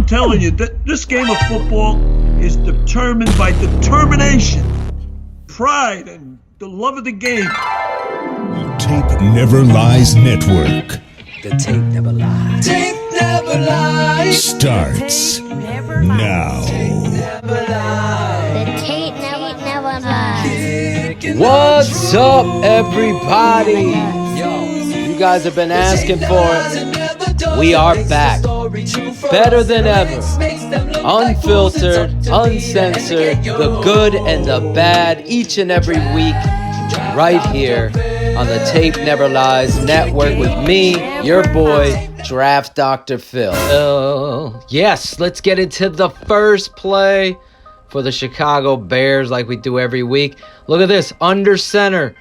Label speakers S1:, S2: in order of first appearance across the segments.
S1: telling you that this game of football is determined by determination, pride, and the love of the game.
S2: Tape Never Lies Network.
S3: The tape never lies. Tape never lies.
S2: Starts now.
S4: The tape never lies.
S3: What's up, everybody? Yo, you guys have been asking for it. We are back. Better than ever. Unfiltered, uncensored, the good and the bad, each and every week, right here on the Tape Never Lies Network with me, your boy, Draft Dr. Phil. Yes, let's get into the first play for the Chicago Bears like we do every week. Look at this, under center,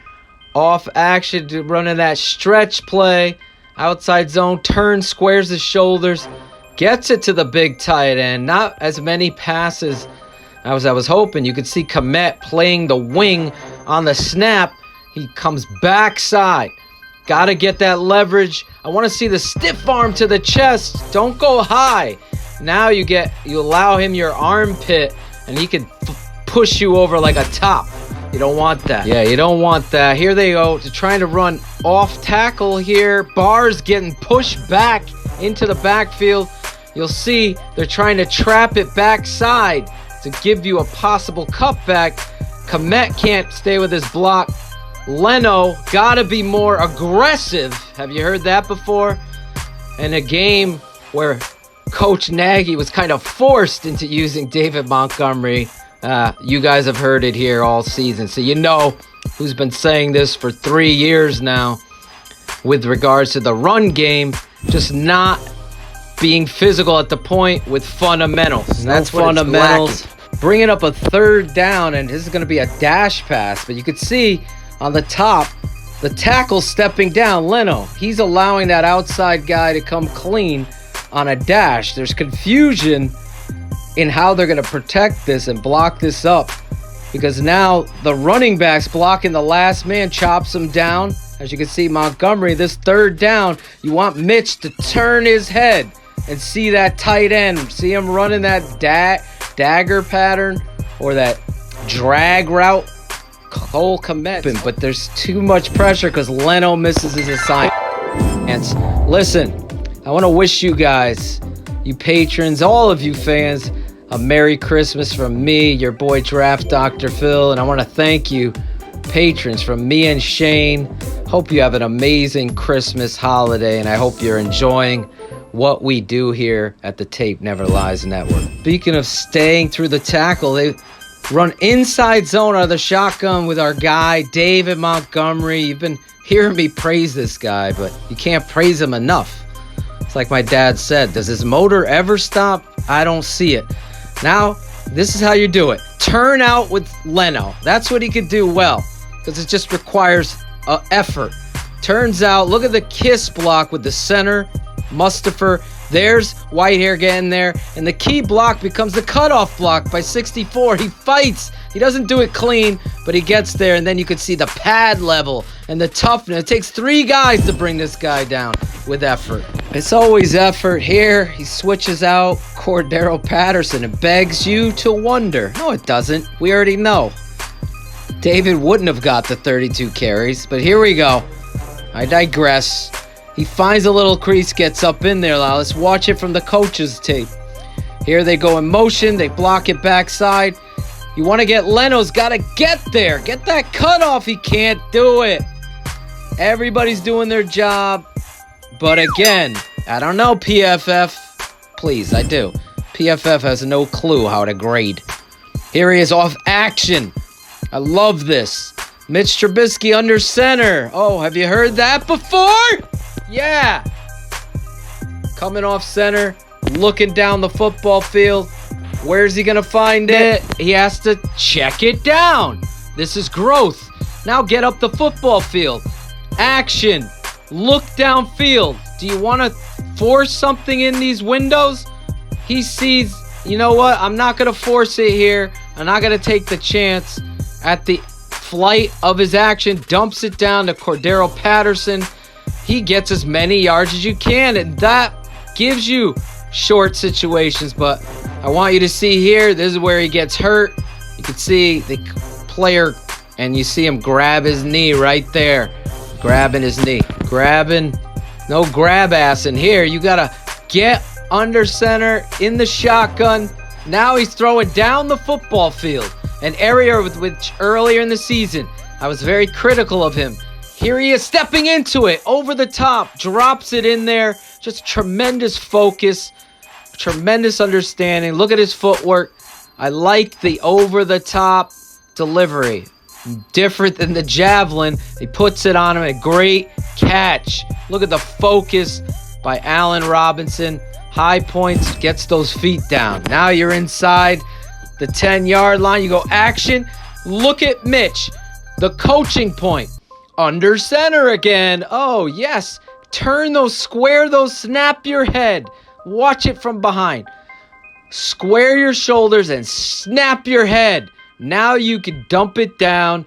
S3: off action, running that stretch play, outside zone, turns, squares his shoulders, gets it to the big tight end. Not as many passes as I was hoping. You could see Komet playing the wing on the snap. He comes backside. Got to get that leverage. I want to see the stiff arm to the chest. Don't go high. Now you allow him your armpit, and he can push you over like a top. You don't want that. Yeah, you don't want that. Here they go. They're trying to run off tackle here. Barr's getting pushed back into the backfield. You'll see they're trying to trap it backside to give you a possible cutback. Komet can't stay with his block. Leno gotta be more aggressive. Have you heard that before? In a game where Coach Nagy was kind of forced into using David Montgomery. You guys have heard it here all season. So you know who's been saying this for 3 years now with regards to the run game, just not being physical at the point with fundamentals. That's fundamentals. Bringing up a third down, and this is going to be a dash pass, but you could see on the top, the tackle stepping down, Leno. He's allowing that outside guy to come clean on a dash. There's confusion in how they're going to protect this and block this up, because now the running back's blocking the last man, chops him down. As you can see, Montgomery, this third down, you want Mitch to turn his head and see that tight end. See him running that dagger pattern or that drag route. Cole Komet, but there's too much pressure because Leno misses his assignment. Listen, I want to wish you guys, you patrons, all of you fans, a Merry Christmas from me, your boy Draft Dr. Phil, and I want to thank you, patrons, from me and Shane. Hope you have an amazing Christmas holiday, and I hope you're enjoying what we do here at the Tape Never Lies Network. Speaking of staying through the tackle, they run inside zone out of the shotgun with our guy, David Montgomery. You've been hearing me praise this guy, but you can't praise him enough. It's like my dad said, does his motor ever stop? I don't see it. Now, this is how you do it. Turn out with Leno. That's what he could do well, because it just requires effort. Turns out, look at the kiss block with the center, Mustafa. There's Whitehair getting there, and the key block becomes the cutoff block by 64. He fights. He doesn't do it clean, but he gets there, and then you can see the pad level and the toughness. It takes 3 guys to bring this guy down with effort. It's always effort. Here, he switches out Cordero Patterson. It begs you to wonder. No, it doesn't. We already know. David wouldn't have got the 32 carries, but here we go. I digress. He finds a little crease, gets up in there. Now let's watch it from the coach's tape. Here they go in motion. They block it backside. You want to get Leno's got to get there. Get that cutoff. He can't do it. Everybody's doing their job. But again, I don't know, PFF. Please, I do. PFF has no clue how to grade. Here he is off action. I love this. Mitch Trubisky under center. Oh, have you heard that before? Yeah. Coming off center, looking down the football field. Where's he going to find it? He has to check it down. This is growth. Now get up the football field. Action. Look downfield. Do you want to force something in these windows? He sees, you know what? I'm not going to force it here. I'm not going to take the chance. At the flight of his action, dumps it down to Cordero Patterson. He gets as many yards as you can, and that gives you short situations, but I want you to see here, this is where he gets hurt. You can see the player, and you see him grab his knee right there. Grabbing his knee. Grabbing. No grab ass in here. You got to get under center in the shotgun. Now he's throwing down the football field. An area with which earlier in the season I was very critical of him. Here he is stepping into it. Over the top. Drops it in there. Just tremendous focus. Tremendous understanding. Look at his footwork. I like the over-the-top delivery. Different than the javelin. He puts it on him. A great catch. Look at the focus by Allen Robinson. High points. Gets those feet down. Now you're inside the 10-yard line. You go action. Look at Mitch. The coaching point. Under center again. Oh, yes. Turn those. Square those. Snap your head. Watch it from behind. Square your shoulders and snap your head. Now you can dump it down.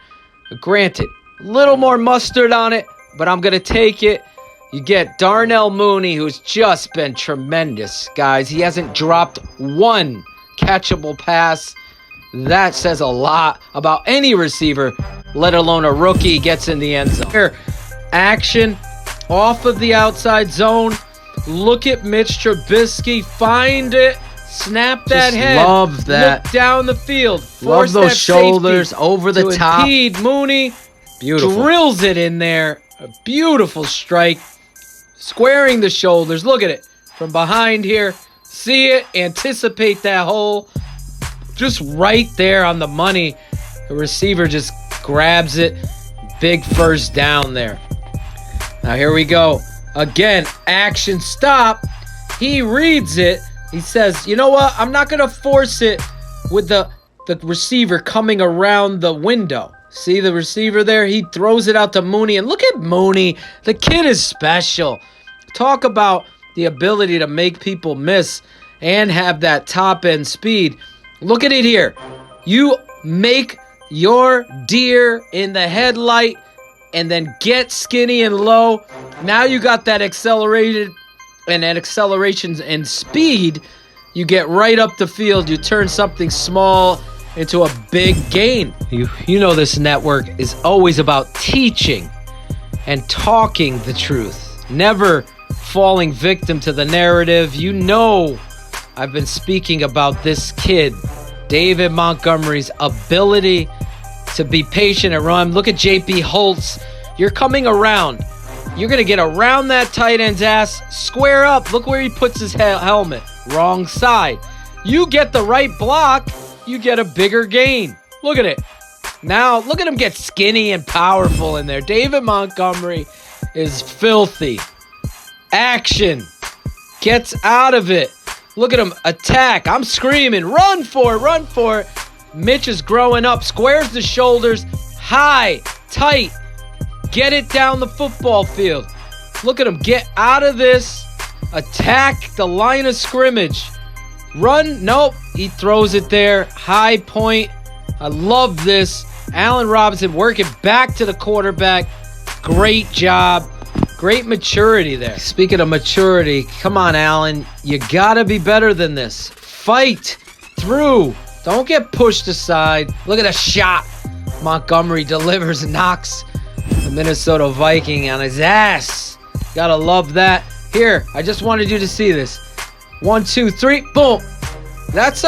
S3: Granted, a little more mustard on it, but I'm going to take it. You get Darnell Mooney, who's just been tremendous, guys. He hasn't dropped one catchable pass. That says a lot about any receiver, let alone a rookie. He gets in the end zone. Here, action off of the outside zone. Look at Mitch Trubisky. Find it. Snap that head. Love that. Look down the field. Love those shoulders over the top. Impede Mooney. Beautiful. Drills it in there. A beautiful strike. Squaring the shoulders. Look at it. From behind here. See it. Anticipate that hole. Just right there on the money. The receiver just grabs it. Big first down there. Now here we go. Again, action stop. He reads it. He says, you know what? I'm not going to force it with the receiver coming around the window. See the receiver there? He throws it out to Mooney. And look at Mooney. The kid is special. Talk about the ability to make people miss and have that top-end speed. Look at it here. You make your deer in the headlight and then get skinny and low. Now you got that accelerated and that acceleration and speed. You get right up the field. You turn something small into a big gain. You know this network is always about teaching and talking the truth. Never falling victim to the narrative. You know I've been speaking about this kid, David Montgomery's ability to be patient and run. Look at J.P. Holtz. You're coming around. You're going to get around that tight end's ass, square up. Look where he puts his helmet. Wrong side. You get the right block, you get a bigger gain. Look at it. Now, look at him get skinny and powerful in there. David Montgomery is filthy. Action. Gets out of it. Look at him attack. I'm screaming. Run for it. Run for it. Mitch is growing up. Squares the shoulders. High. Tight. Get it down the football field. Look at him get out of this. Attack the line of scrimmage. Run. Nope. He throws it there. High point. I love this. Allen Robinson working back to the quarterback. Great job. Great maturity there. Speaking of maturity, come on, Allen. You got to be better than this. Fight through. Don't get pushed aside. Look at a shot. Montgomery delivers, knocks the Minnesota Viking on his ass. Gotta love that. Here, I just wanted you to see this. 1, 2, 3, boom. That's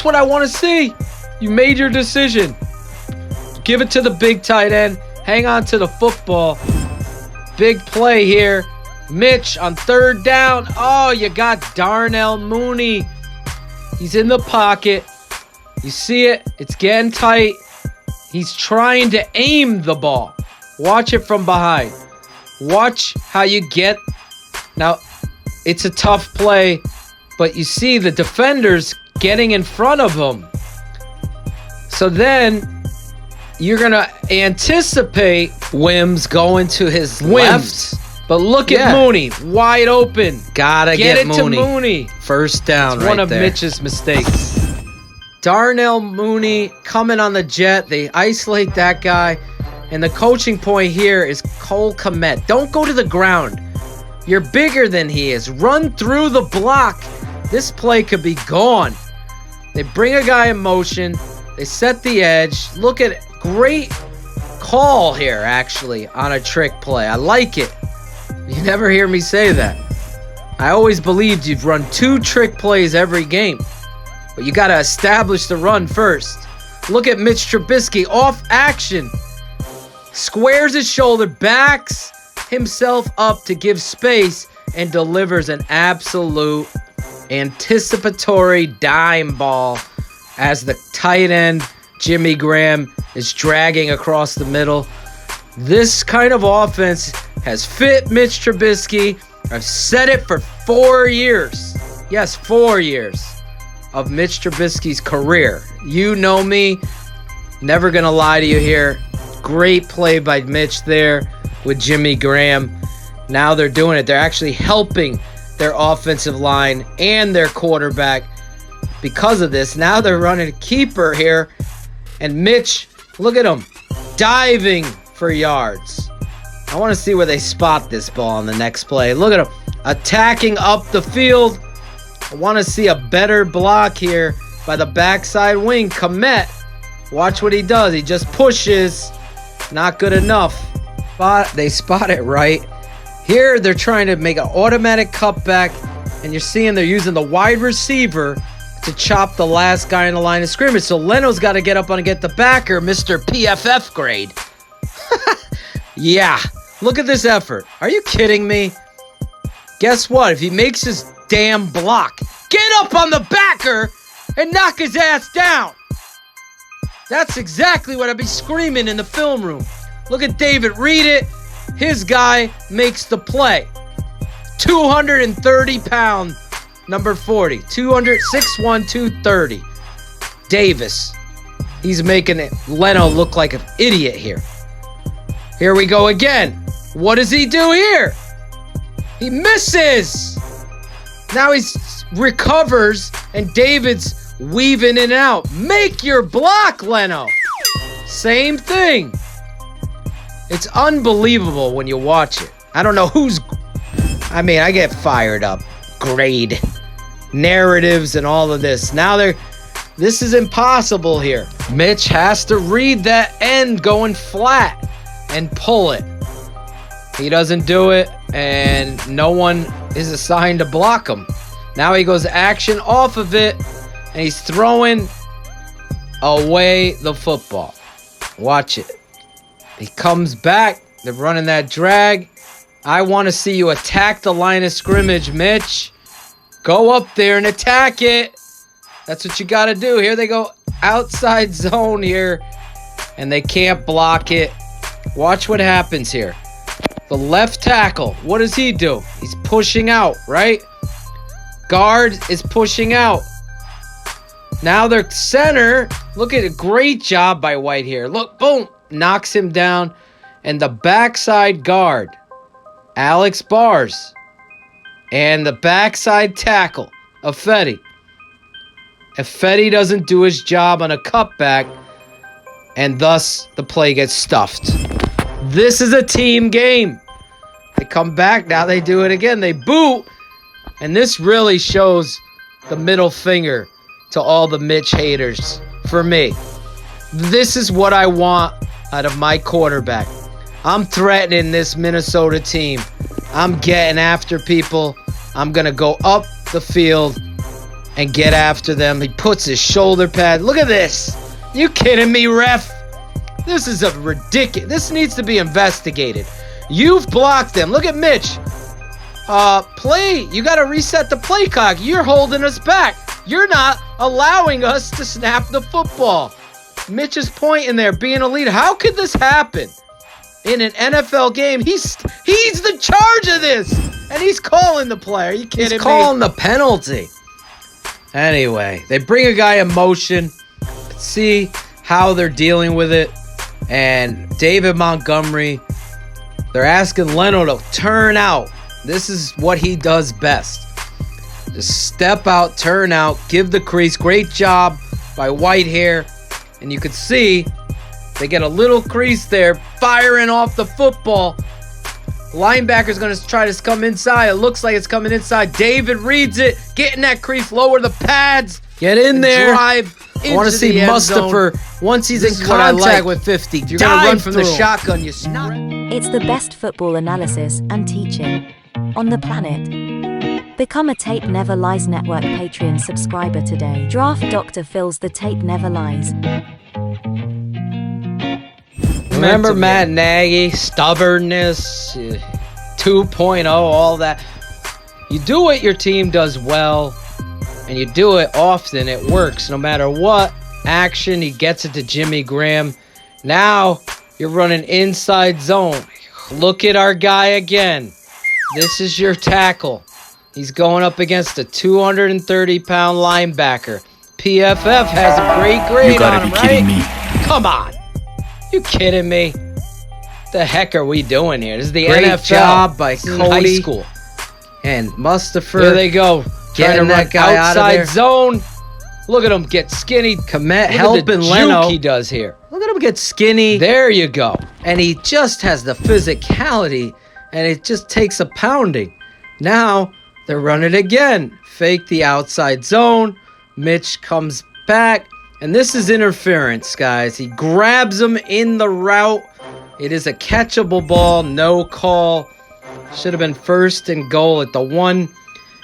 S3: what I want to see. You made your decision. Give it to the big tight end. Hang on to the football. Big play here. Mitch on third down. Oh, you got Darnell Mooney. He's in the pocket. You see it? It's getting tight. He's trying to aim the ball. Watch it from behind. Watch how you get. Now, it's a tough play, but you see the defenders getting in front of him. So then you're going to anticipate Wims going to his left. But look at Mooney, wide open. Gotta get Mooney. To Mooney. First down right one of there. Mitch's mistakes. Darnell Mooney coming on the jet. They isolate that guy. And the coaching point here is Cole Kmet. Don't go to the ground. You're bigger than he is. Run through the block. This play could be gone. They bring a guy in motion. They set the edge. Look at it. Great call here, actually, on a trick play. I like it. You never hear me say that. I always believed you'd run 2 trick plays every game. But you got to establish the run first. Look at Mitch Trubisky off action. Squares his shoulder, backs himself up to give space, and delivers an absolute anticipatory dime ball as the tight end, Jimmy Graham, is dragging across the middle. This kind of offense has fit Mitch Trubisky. I've said it for 4 years. Yes, 4 years of Mitch Trubisky's career. You know me. Never going to lie to you here. Great play by Mitch there with Jimmy Graham. Now they're doing it. They're actually helping their offensive line and their quarterback because of this. Now they're running a keeper here. And Mitch, look at him, diving for yards. I want to see where they spot this ball on the next play. Look at him, attacking up the field. I want to see a better block here by the backside wing, Komet. Watch what he does. He just pushes. Not good enough. But they spot it right. Here they're trying to make an automatic cutback, and you're seeing they're using the wide receiver to chop the last guy in the line of scrimmage. So Leno's got to get up and get the backer, Mr. PFF grade. Yeah, look at this effort. Are you kidding me? Guess what? If he makes his damn block, get up on the backer and knock his ass down. That's exactly what I'd be screaming in the film room. Look at David, read it. His guy makes the play. 230-pound, number 40. 6'1", 230. Davis. He's making Leno look like an idiot here. Here we go again. What does he do here? He misses. Now he recovers, and David's weaving in and out. Make your block, Leno. Same thing. It's unbelievable when you watch it. I don't know who's... I mean, I get fired up. Grade. Narratives and all of this. Now this is impossible here. Mitch has to read that end going flat and pull it. He doesn't do it, and no one is assigned to block him. Now he goes action off of it, and he's throwing away the football. Watch it. He comes back. They're running that drag. I want to see you attack the line of scrimmage, Mitch. Go up there and attack it. That's what you got to do. Here they go outside zone here, and they can't block it. Watch what happens here. The left tackle, what does he do? He's pushing out, right? Guard is pushing out. Now their center, look at it. Great job by White here. Look, boom. Knocks him down. And the backside guard, Alex Bars. And the backside tackle, Effetti. Effetti doesn't do his job on a cutback, and thus the play gets stuffed. This is a team game. They come back, now they do it again. They boot, and this really shows the middle finger to all the Mitch haters. For me, this is what I want out of my quarterback. I'm threatening this Minnesota team. I'm getting after people. I'm going to go up the field and get after them. He puts his shoulder pad. Look at this. You kidding me, ref? This is a ridiculous. This needs to be investigated. You've blocked them. Look at Mitch. Play. You got to reset the play clock. You're holding us back. You're not allowing us to snap the football. Mitch is pointing there, being a leader. How could this happen in an NFL game? He's the charge of this, and he's calling the play. Are you kidding me? He's calling the penalty. Anyway, they bring a guy in motion. Let's see how they're dealing with it. And David Montgomery, they're asking Leno to turn out. This is what he does best. Just step out, turn out, give the crease. Great job by Whitehair. And you can see they get a little crease there, firing off the football. Linebacker's going to try to come inside. It looks like it's coming inside. David reads it. Get in that crease. Lower the pads. Get in there. Drive. I want to see Mustafa once he's in contact with 50. If you're going to run from the shotgun, you spread.
S5: It's the best football analysis and teaching on the planet. Become a Tape Never Lies Network Patreon subscriber today. Draft Dr. Phil's The Tape Never Lies.
S3: Remember Matt Nagy, stubbornness, 2.0, all that. You do what your team does well, and you do it often. It works no matter what action. He gets it to Jimmy Graham. Now you're running inside zone. Look at our guy again. This is your tackle. He's going up against a 230-pound linebacker. PFF has a great grade on him, right? You gotta be kidding me. Come on. You kidding me? The heck are we doing here? This is the
S6: Great
S3: NFL.
S6: job by Cody.
S3: High school.
S6: And Mustafa.
S3: There they go.
S6: Getting that guy out of
S3: outside
S6: there.
S3: zone. Look at him get skinny.
S6: Komet helping Leno.
S3: He does here.
S6: Look at him get skinny.
S3: There you go.
S6: And he just has the physicality. And it just takes a pounding. Now they're running again. Fake the outside zone. Mitch comes back. And this is interference, guys. He grabs him in the route. It is a catchable ball. No call. Should have been 1st and goal at the 1.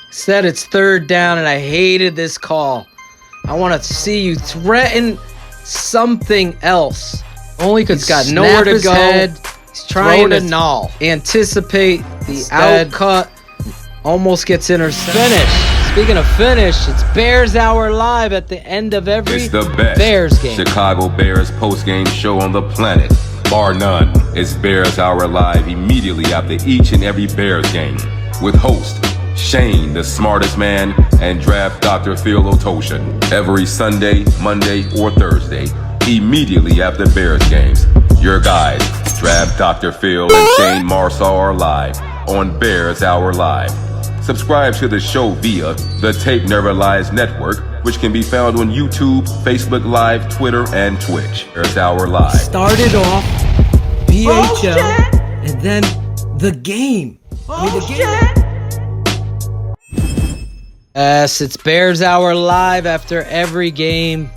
S6: Instead, it's 3rd down, and I hated this call. I want to see you threaten something else.
S3: Only because
S6: He's got nowhere to go. He's trying to
S3: null.
S6: Anticipate the outcut.
S3: Almost gets intercepted. Speaking of finish, it's Bears Hour Live at the end of every
S7: It's the best
S3: Bears game.
S7: Chicago Bears post-game show on the planet. Bar none. It's Bears Hour Live immediately after each and every Bears game. With host Shane, the smartest man, and draft Dr. Phil Otosha. Every Sunday, Monday, or Thursday, immediately after Bears games. Your guys, draft Dr. Phil and Shane Marsaw are live on Bears Hour Live. Subscribe to the show via the Tape Never Lies Network, which can be found on YouTube, Facebook Live, Twitter, and Twitch. Bears Hour Live.
S6: Started off BHL and then the game.
S3: Yes, it's Bears Hour Live after every game.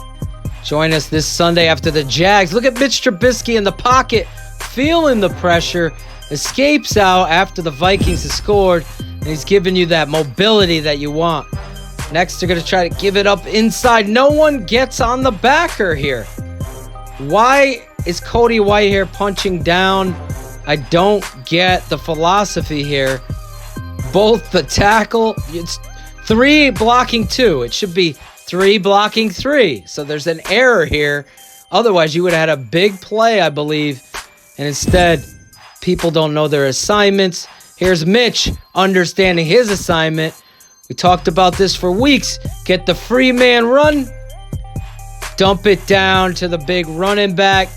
S3: Join us this Sunday after the Jags. Look at Mitch Trubisky in the pocket, feeling the pressure, escapes out after the Vikings have scored, and he's giving you that mobility that you want. Next, they're going to try to give it up inside. No one gets on the backer here. Why is Cody Whitehair punching down? I don't get the philosophy here. Both the tackle, it's 3 blocking 2. It should be 3 blocking 3. So there's an error here. Otherwise, you would have had a big play, I believe. And instead, people don't know their assignments. Here's Mitch understanding his assignment. We talked about this for weeks. Get the free man run. Dump it down to the big running back.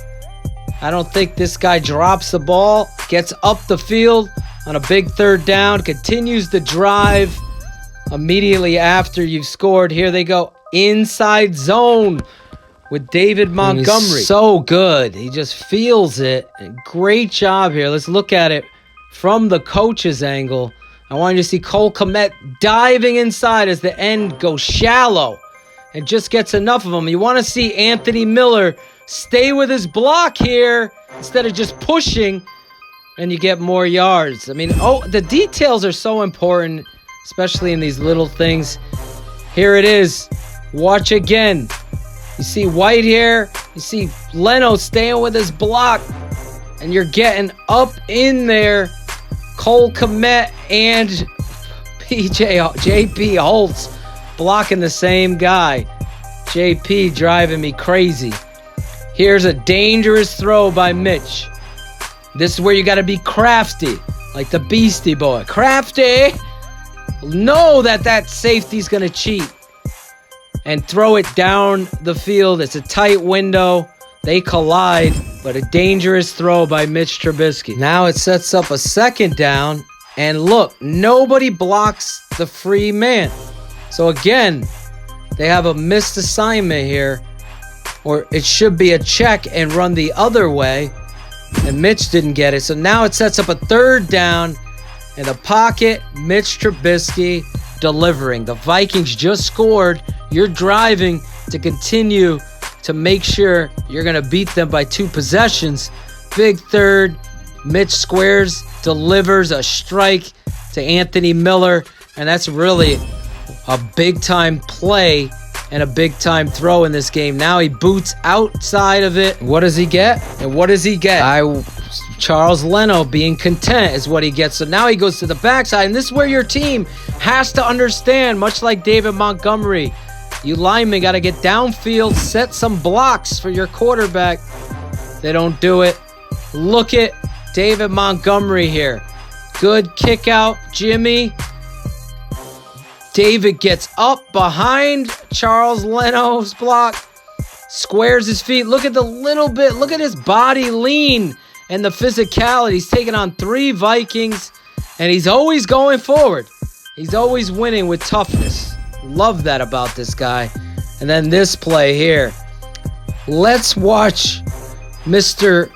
S3: I don't think this guy drops the ball. Gets up the field on a big 3rd down. Continues the drive immediately after you've scored. Here they go. Inside zone with David Montgomery. So good. He just feels it. Great job here. Let's look at it from the coach's angle. I want you to see Cole Kmet diving inside as the end goes shallow and just gets enough of him. You want to see Anthony Miller stay with his block here instead of just pushing, and you get more yards. I mean, the details are so important, especially in these little things. Here it is. Watch again. You see Whitehair. You see Leno staying with his block, and you're getting up in there. Cole Kmet and JP Holtz blocking the same guy. JP driving me crazy. Here's a dangerous throw by Mitch. This is where you got to be crafty, like the Beastie Boy. Crafty! Know that safety's going to cheat and throw it down the field. It's a tight window. They collide, but a dangerous throw by Mitch Trubisky. Now it sets up a 2nd down, and look, nobody blocks the free man. So again, they have a missed assignment here, or it should be a check and run the other way.
S6: and Mitch didn't get it. So now it sets up a third down in the pocket. Mitch Trubisky delivering. The Vikings just scored. You're driving to continue to make sure you're going to beat them by 2 possessions. Big third. Mitch squares, delivers a strike to Anthony Miller, and that's really a big-time play and a big-time throw in this game. Now he boots outside of it. What does he get? And what does he get? Charles Leno being content is what he gets. So now he goes to the backside, and this is where your team has to understand, much like David Montgomery, you linemen got to get downfield, set some blocks for your quarterback. They don't do it. Look at David Montgomery here. Good kick out, Jimmy. David gets up behind Charles Leno's block, squares his feet. Look at look at his body lean and the physicality. He's taking on 3 Vikings, and he's always going forward. He's always winning with toughness. Love that about this guy. And then this play here. Let's watch Mr.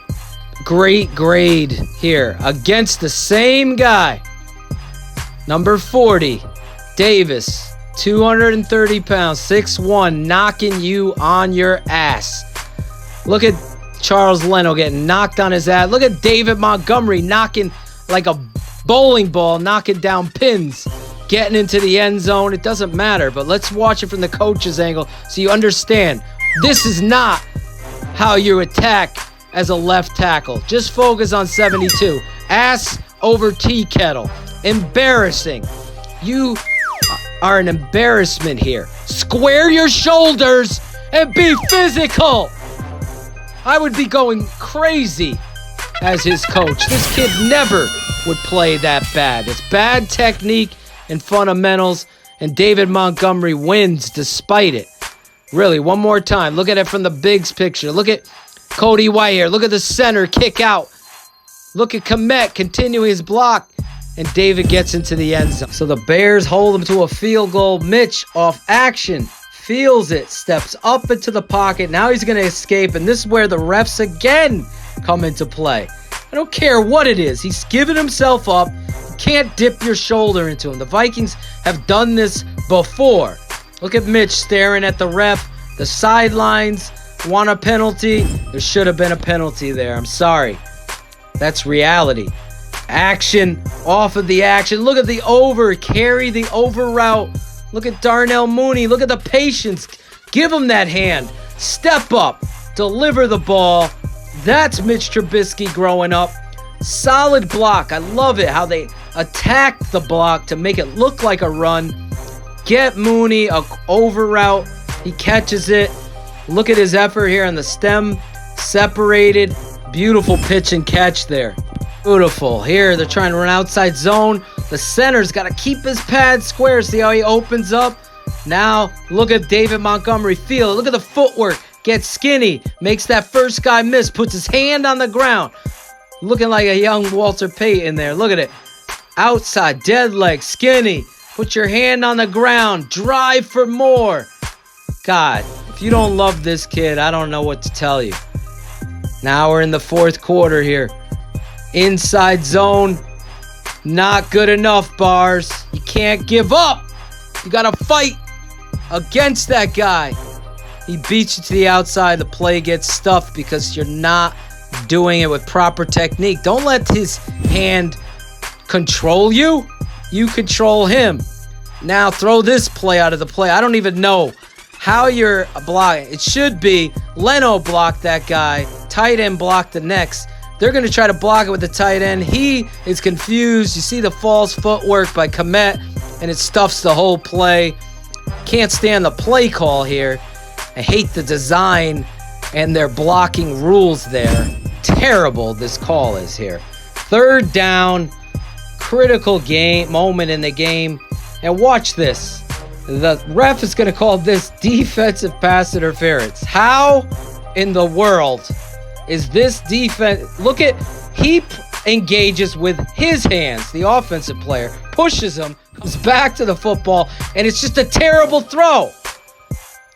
S6: Great grade here against the same guy. Number 40, Davis, 230 pounds, 6'1", knocking you on your ass. Look at Charles Leno getting knocked on his ass. Look at David Montgomery knocking like a bowling ball, knocking down pins, getting into the end zone. It doesn't matter, but let's watch it from the coach's angle so you understand. This is not how you attack as a left tackle. Just focus on 72. Ass over tea kettle. Embarrassing. You are an embarrassment here. Square your shoulders and be physical. I would be going crazy as his coach. This kid never would play that bad. It's bad technique and fundamentals, and David Montgomery wins despite it. Really, one more time. Look at it from the Biggs picture. Look at Cody White here. Look at the center kick out. Look at Kmet continuing his block. And David gets into the end zone. So the Bears hold him to a field goal. Mitch off action. Feels it. Steps up into the pocket. Now he's going to escape. And this is where the refs again come into play. I don't care what it is. He's giving himself up. You can't dip your shoulder into him. The Vikings have done this before. Look at Mitch staring at the ref. The sidelines want a penalty. There should have been a penalty there. I'm sorry. That's reality. Action off of the action. Look at the over. Carry the over route. Look at Darnell Mooney. Look at the patience. Give him that hand. Step up. Deliver the ball. That's Mitch Trubisky growing up. Solid block. I love it how they attacked the block to make it look like a run. Get Mooney a over route. He catches it. Look at his effort here on the stem. Separated. Beautiful pitch and catch there. Beautiful. Here, they're trying to run outside zone. The center's got to keep his pad square. See how he opens up? Now, look at David Montgomery feel. Look at the footwork. Gets skinny. Makes that first guy miss. Puts his hand on the ground. Looking like a young Walter Payton there. Look at it. Outside. Dead leg. Skinny. Put your hand on the ground. Drive for more. God, if you don't love this kid, I don't know what to tell you. Now we're in the fourth quarter here. Inside zone. Not good enough, Bars. You can't give up. You got to fight against that guy. He beats you to the outside. The play gets stuffed because you're not doing it with proper technique. Don't let his hand control you. You control him. Now throw this play out of the play. I don't even know how you're blocking. It should be Leno blocked that guy. Tight end blocked the next. They're going to try to block it with the tight end. He is confused. You see the false footwork by Kmet, and it stuffs the whole play. Can't stand the play call here. I hate the design and their blocking rules there. Terrible this call is here. Third down, critical moment in the game. And watch this. The ref is going to call this defensive pass interference. How in the world is this defense? Look at, he engages with his hands, the offensive player, pushes him, comes back to the football, and it's just a terrible throw.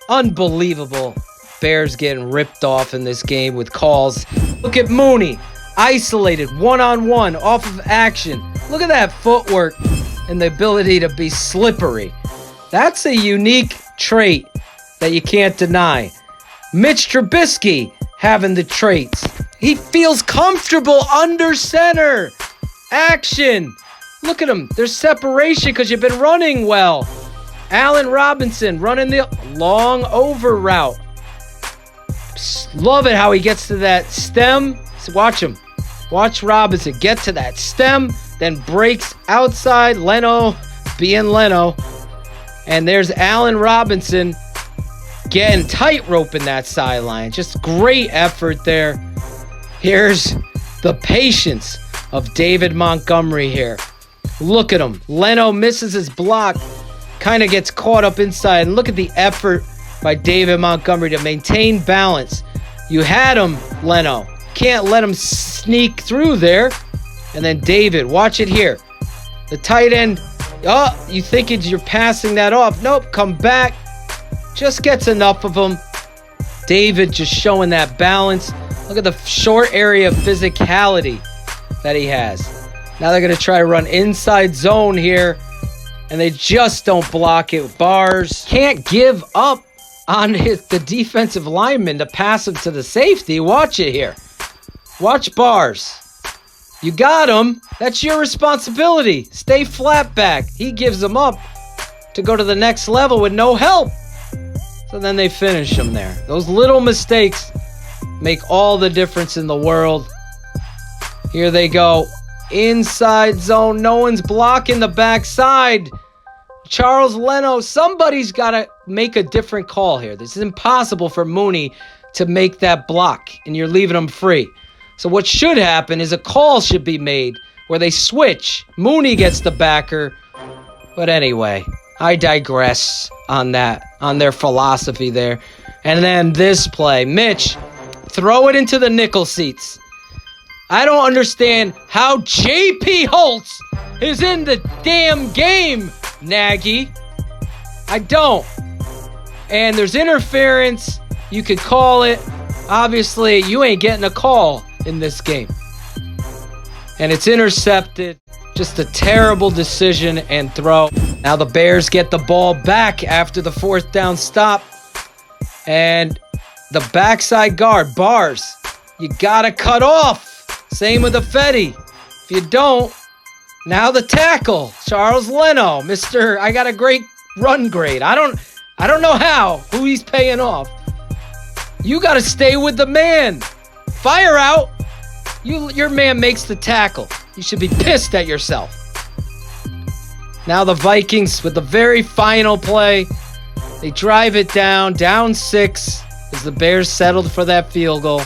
S6: Unbelievable. Bears getting ripped off in this game with calls. Look at Mooney. isolated, one-on-one, off of action. Look at that footwork and the ability to be slippery. That's a unique trait that you can't deny. Mitch Trubisky having the traits. He feels comfortable under center. Action. Look at him. There's separation because you've been running well. Allen Robinson running the long over route. Love it how he gets to that stem. So watch him. Watch Robinson get to that stem, then breaks outside. Leno being Leno. And there's Allen Robinson getting tightrope in that sideline. Just great effort there. Here's the patience of David Montgomery here. Look at him. Leno misses his block. Kind of gets caught up inside. And look at the effort by David Montgomery to maintain balance. You had him, Leno. Can't let him sneak through there. And then David, watch it here. The tight end. Oh, you think you're passing that off. Nope, come back. Just gets enough of him. David just showing that balance. Look at the short area of physicality that he has. Now they're going to try to run inside zone here. And they just don't block it with bars. Can't give up on the defensive lineman to pass him to the safety. Watch it here. Watch bars. You got him. That's your responsibility. Stay flat back. He gives them up to go to the next level with no help. So then they finish him there. Those little mistakes make all the difference in the world. Here they go. Inside zone. No one's blocking the backside. Charles Leno. Somebody's got to make a different call here. This is impossible for Mooney to make that block, and you're leaving him free. So what should happen is a call should be made where they switch. Mooney gets the backer. But anyway, I digress on that, on their philosophy there. And then this play. Mitch, throw it into the nickel seats. I don't understand how J.P. Holtz is in the damn game, Nagy. I don't. And there's interference. You could call it. Obviously, you ain't getting a call in this game. And it's intercepted. Just a terrible decision and throw. Now the Bears get the ball back after the 4th down stop. And the backside guard, Bars, you gotta cut off. Same with the Fetty. If you don't, now the tackle, Charles Leno, Mr. I got a great run grade. I don't know who he's paying off. You gotta stay with the man. Fire out. Your man makes the tackle. You should be pissed at yourself. Now the Vikings with the very final play. They drive it down 6 as the Bears settled for that field goal.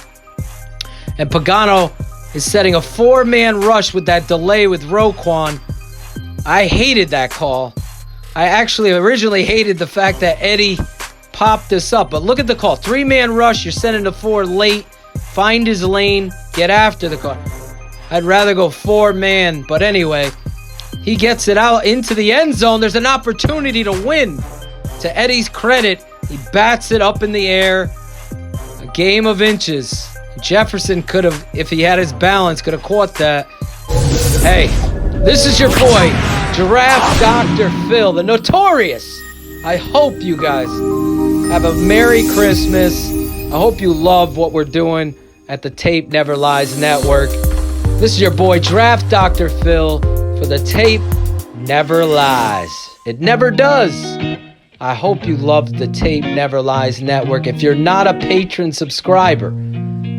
S6: And Pagano is setting a 4-man rush with that delay with Roquan. I hated that call. I actually originally hated the fact that Eddie popped this up. But look at the call. 3-man rush. You're sending to 4 late. Find his lane. Get after the car. I'd rather go 4-man. But anyway, he gets it out into the end zone. There's an opportunity to win. To Eddie's credit, he bats it up in the air. A game of inches. Jefferson could have, if he had his balance, could have caught that. Hey, this is your boy, Giraffe Dr. Phil, the Notorious. I hope you guys have a Merry Christmas. I hope you love what we're doing at the Tape Never Lies Network. This is your boy, Giraffe Dr. Phil, for the Tape Never Lies. It never does. I hope you love the Tape Never Lies Network. If you're not a patron subscriber,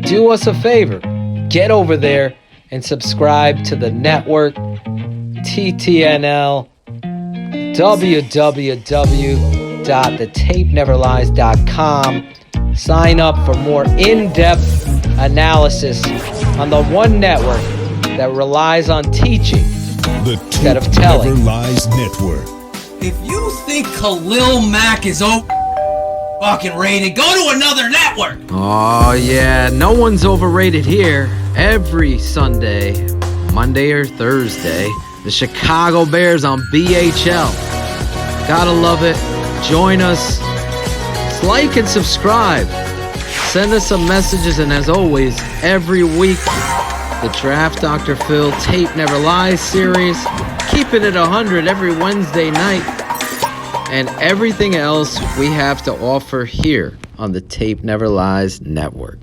S6: do us a favor. Get over there and subscribe to the network, TTNL, www.thetapeneverlies.com. Sign up for more in-depth analysis on the one network that relies on teaching
S2: The
S6: instead of
S2: Tape
S6: telling.
S2: Never Lies Network.
S8: If you think Khalil Mack is fucking rated, go to another network.
S6: Oh yeah, no one's overrated here. Every Sunday, Monday or Thursday, the Chicago Bears on BHL. Gotta love it. Join us. Like and subscribe. Send us some messages, and as always, every week the Draft Dr. Phil Tape Never Lies series, keeping it 100 every Wednesday night, and everything else we have to offer here on the Tape Never Lies Network.